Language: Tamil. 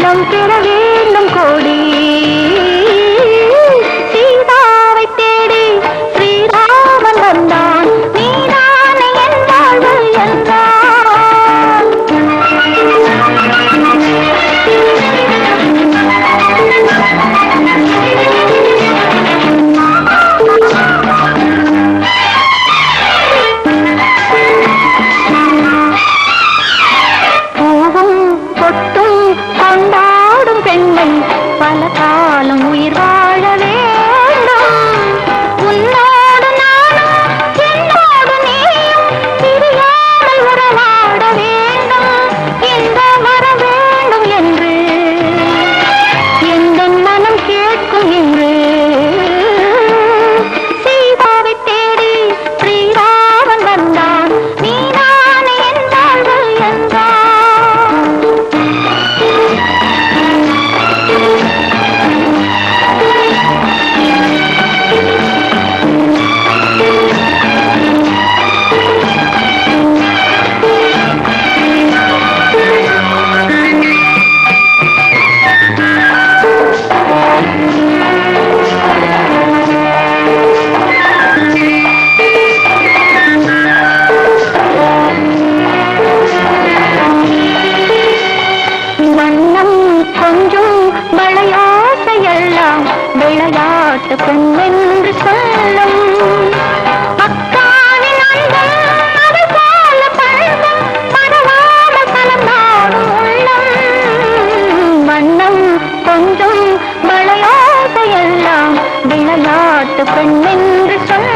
உள்ளம் பெற வேண்டும் கோடி சீதாவை தேடி ஸ்ரீராமன் வந்தான் நீதானே என் வாழ்வு என்றான் பல காலம் உயிர் வாழ வேண்டும் உன்னோடு நானும் என்னோடு நீயும் பிரியாமல் உறவாட வேண்டும் இந்த வர வேண்டும் என்று எந்த மனம் கேட்கும் என்று சீதாவை தேடி ஸ்ரீராமன் வந்தான் நீதானே என் வாழ்வு என்றான் விளையாட்டு பெண் என்று சொல்லும் அக்காவின் அன்பம் அது போல பழம் மறவாமல் கலந்தாடும் உள்ளம் வண்ணம் கொஞ்சம் விளையாட்டு எல்லாம் விளையாட்டு பெண் என்று சொல்லும்